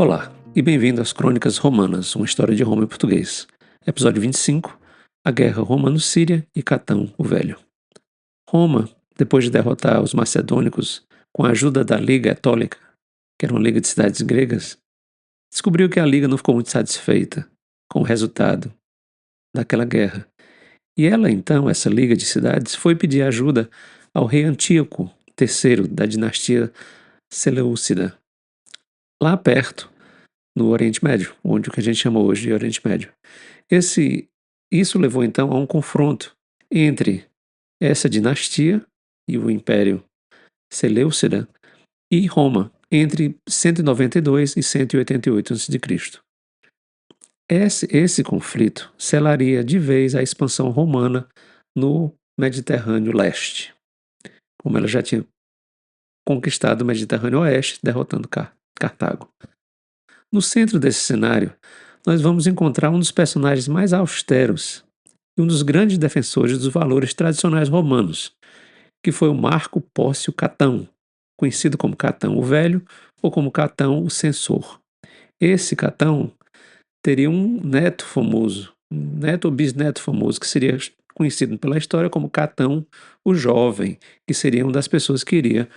Olá, e bem-vindo às Crônicas Romanas, uma história de Roma em português. Episódio 25, a Guerra Romano-Síria e Catão o Velho. Roma, depois de derrotar os macedônicos com a ajuda da Liga Etólica, que era uma liga de cidades gregas, descobriu que a liga não ficou muito satisfeita com o resultado daquela guerra. E ela, então, essa liga de cidades, foi pedir ajuda ao rei Antíoco III da dinastia Seleucida, lá perto, no Oriente Médio, onde o que a gente chama hoje de Oriente Médio. Isso levou então a um confronto entre essa dinastia e o Império Seleucida e Roma, entre 192 e 188 a.C. Esse conflito selaria de vez a expansão romana no Mediterrâneo Leste, como ela já tinha conquistado o Mediterrâneo Oeste, derrotando Cartago. No centro desse cenário, nós vamos encontrar um dos personagens mais austeros e um dos grandes defensores dos valores tradicionais romanos, que foi o Marco Pórcio Catão, conhecido como Catão o Velho ou como Catão o Censor. Esse Catão teria um neto famoso, um neto ou bisneto famoso, que seria conhecido pela história como Catão o Jovem, que seria uma das pessoas que iria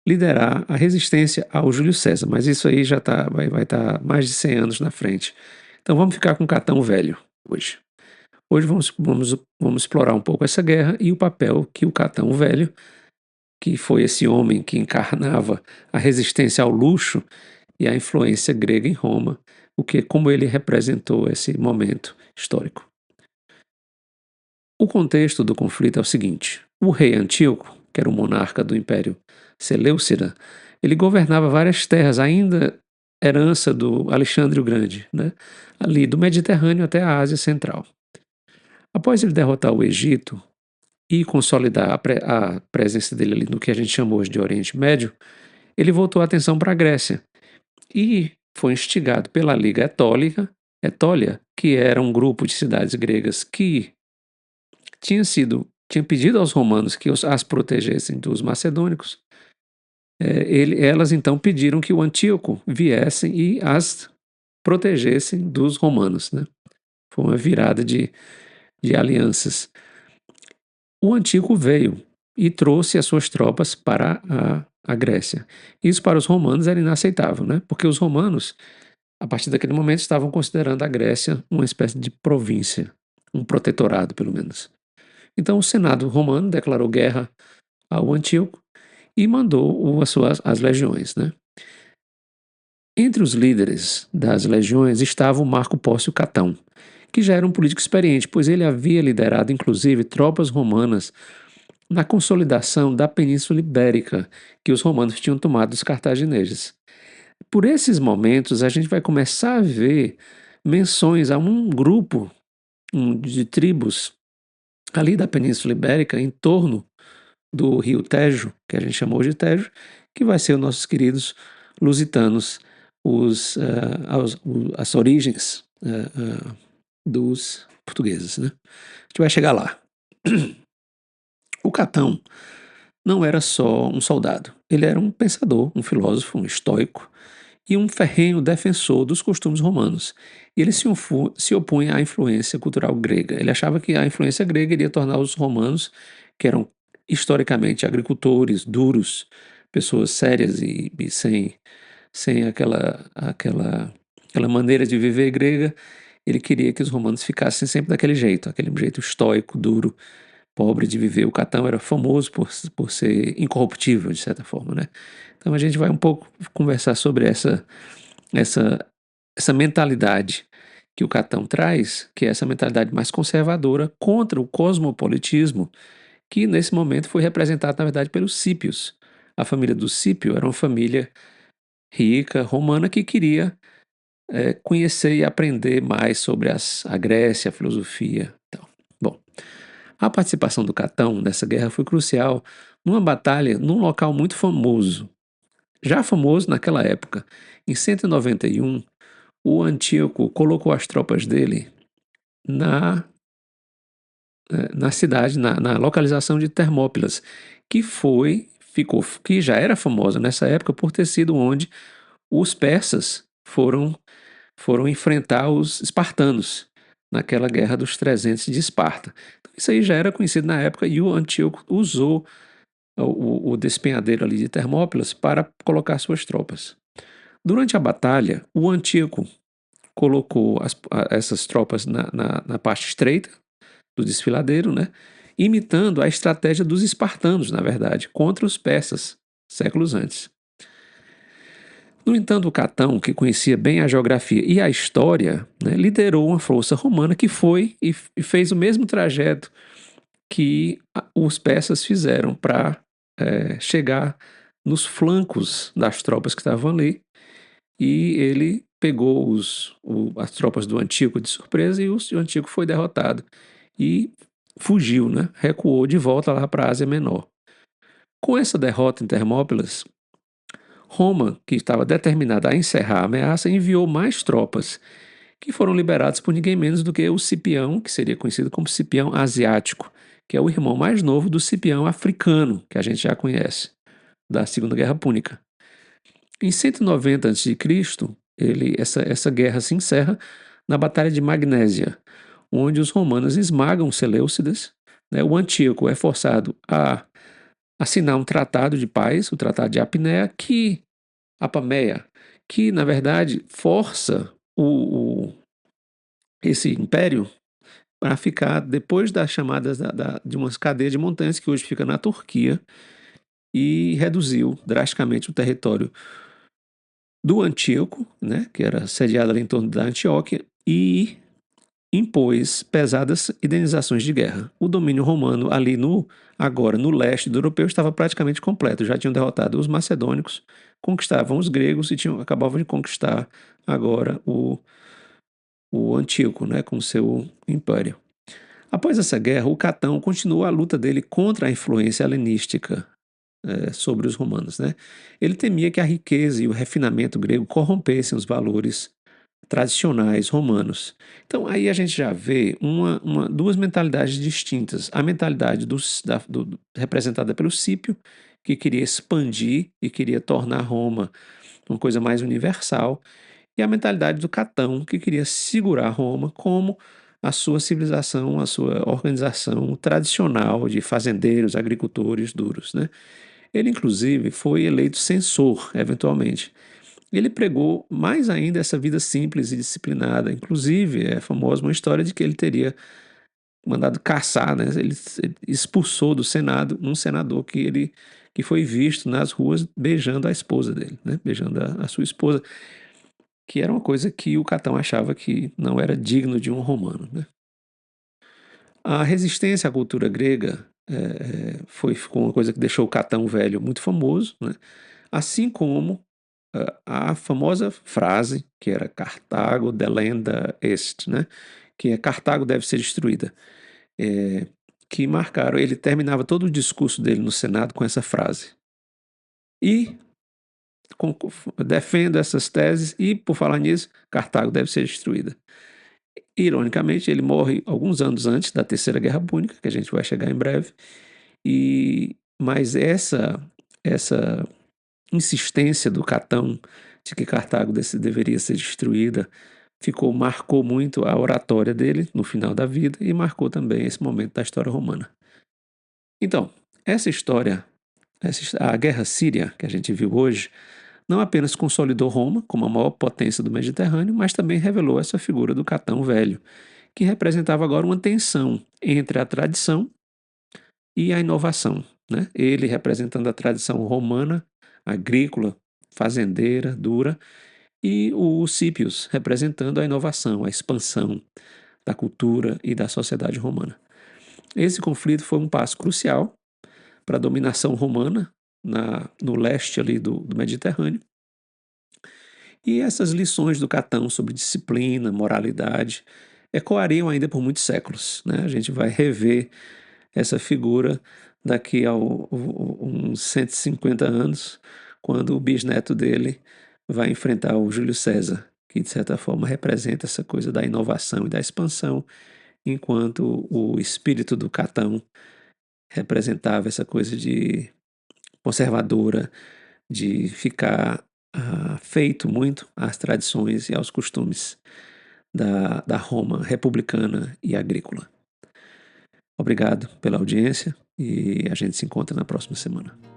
liderar a resistência ao Júlio César, mas isso aí já vai estar mais de 100 anos na frente. Então vamos ficar com Catão Velho hoje. Hoje vamos explorar um pouco essa guerra e o papel que o Catão Velho, que foi esse homem que encarnava a resistência ao luxo e à influência grega em Roma, como ele representou esse momento histórico. O contexto do conflito é o seguinte: o rei Antíoco, que era o monarca do Império Seleucida, ele governava várias terras, ainda herança do Alexandre o Grande, né? Ali do Mediterrâneo até a Ásia Central. Após ele derrotar o Egito e consolidar a presença dele ali no que a gente chama hoje de Oriente Médio, ele voltou a atenção para a Grécia e foi instigado pela Liga Etólia, que era um grupo de cidades gregas que tinha pedido aos romanos que as protegessem dos macedônicos. Elas então pediram que o Antíoco viesse e as protegessem dos romanos, né? Foi uma virada de alianças. O Antíoco veio e trouxe as suas tropas para a Grécia. Isso para os romanos era inaceitável, né? Porque os romanos, a partir daquele momento, estavam considerando a Grécia uma espécie de província, um protetorado, pelo menos. Então o Senado romano declarou guerra ao Antíoco e mandou as legiões, né? Entre os líderes das legiões estava o Marco Pórcio Catão, que já era um político experiente, pois ele havia liderado inclusive tropas romanas na consolidação da Península Ibérica, que os romanos tinham tomado dos cartagineses. Por esses momentos, a gente vai começar a ver menções a um grupo de tribos ali da Península Ibérica, em torno do rio Tejo, que a gente chamou de Tejo, que vai ser os nossos queridos lusitanos, as origens dos portugueses, né? A gente vai chegar lá. O Catão não era só um soldado, ele era um pensador, um filósofo, um estoico e um ferrenho defensor dos costumes romanos. E ele se opunha à influência cultural grega. Ele achava que a influência grega iria tornar os romanos, que eram historicamente agricultores, duros, pessoas sérias e sem aquela maneira de viver grega, ele queria que os romanos ficassem sempre daquele jeito, aquele jeito estoico, duro, pobre de viver. O Catão era famoso por ser incorruptível, de certa forma, né? Então a gente vai um pouco conversar sobre essa mentalidade que o Catão traz, que é essa mentalidade mais conservadora contra o cosmopolitismo, que nesse momento foi representado, na verdade, pelos Cípios. A família do Cípio era uma família rica, romana, que queria conhecer e aprender mais sobre a Grécia, a filosofia. Então, bom, a participação do Catão nessa guerra foi crucial numa batalha num local muito famoso, já famoso naquela época. Em 191, o Antíoco colocou as tropas dele na cidade, na localização de Termópilas, que já era famosa nessa época por ter sido onde os persas foram enfrentar os espartanos naquela Guerra dos 300 de Esparta. Então, isso aí já era conhecido na época e o Antíoco usou o despenhadeiro ali de Termópilas para colocar suas tropas. Durante a batalha, o Antíoco colocou essas tropas na parte estreita do desfiladeiro, né? Imitando a estratégia dos espartanos, na verdade, contra os persas, séculos antes. No entanto, o Catão, que conhecia bem a geografia e a história, né, liderou uma força romana que foi e fez o mesmo trajeto que os persas fizeram para chegar nos flancos das tropas que estavam ali, e ele pegou as tropas do Antíoco de surpresa e o Antíoco foi derrotado e fugiu, né? Recuou de volta lá para a Ásia Menor. Com essa derrota em Termópilas, Roma, que estava determinada a encerrar a ameaça, enviou mais tropas, que foram liberadas por ninguém menos do que o Cipião, que seria conhecido como Cipião Asiático, que é o irmão mais novo do Cipião Africano, que a gente já conhece, da Segunda Guerra Púnica. Em 190 a.C., essa guerra se encerra na Batalha de Magnésia, onde os romanos esmagam os Seleucidas, né? O Antíoco é forçado a assinar um tratado de paz, o Tratado de Apameia, que na verdade força esse império para ficar depois das chamadas de umas cadeias de montanhas que hoje fica na Turquia, e reduziu drasticamente o território do Antíoco, né, que era sediado ali em torno da Antioquia, e impôs pesadas indenizações de guerra. O domínio romano ali agora no leste do europeu estava praticamente completo. Já tinham derrotado os macedônicos, conquistavam os gregos e acabavam de conquistar agora o Antíoco, né, com seu império. Após essa guerra, o Catão continuou a luta dele contra a influência helenística sobre os romanos, né? Ele temia que a riqueza e o refinamento grego corrompessem os valores tradicionais romanos. Então aí a gente já vê duas mentalidades distintas. A mentalidade representada pelo Cípio, que queria expandir e queria tornar Roma uma coisa mais universal, e a mentalidade do Catão, que queria segurar Roma como a sua civilização, a sua organização tradicional de fazendeiros, agricultores duros, né? Ele, inclusive, foi eleito censor, eventualmente. Ele pregou mais ainda essa vida simples e disciplinada. Inclusive, é famosa uma história de que ele teria mandado caçar, né? Ele expulsou do Senado um senador que foi visto nas ruas beijando a esposa dele, né? Beijando a sua esposa, que era uma coisa que o Catão achava que não era digno de um romano, né? A resistência à cultura grega ficou uma coisa que deixou o Catão velho muito famoso, né? Assim como a famosa frase que era Cartago delenda est, né? Que é Cartago deve ser destruída, que marcaram, ele terminava todo o discurso dele no Senado com essa frase. E defendo essas teses e, por falar nisso, Cartago deve ser destruída. Ironicamente, ele morre alguns anos antes da Terceira Guerra Púnica, que a gente vai chegar em breve, mas essa insistência do Catão de que Cartago deveria ser destruída marcou muito a oratória dele no final da vida e marcou também esse momento da história romana. Então, essa história, a Guerra Síria que a gente viu hoje, não apenas consolidou Roma como a maior potência do Mediterrâneo, mas também revelou essa figura do Catão Velho, que representava agora uma tensão entre a tradição e a inovação, né? Ele representando a tradição romana, agrícola, fazendeira, dura, e o Cípios representando a inovação, a expansão da cultura e da sociedade romana. Esse conflito foi um passo crucial para a dominação romana no leste ali do Mediterrâneo. E essas lições do Catão sobre disciplina, moralidade, ecoariam ainda por muitos séculos, né? A gente vai rever essa figura daqui a uns 150 anos, quando o bisneto dele vai enfrentar o Júlio César, que de certa forma representa essa coisa da inovação e da expansão, enquanto o espírito do Catão representava essa coisa de conservadora, de ficar feito muito às tradições e aos costumes da Roma republicana e agrícola. Obrigado pela audiência e a gente se encontra na próxima semana.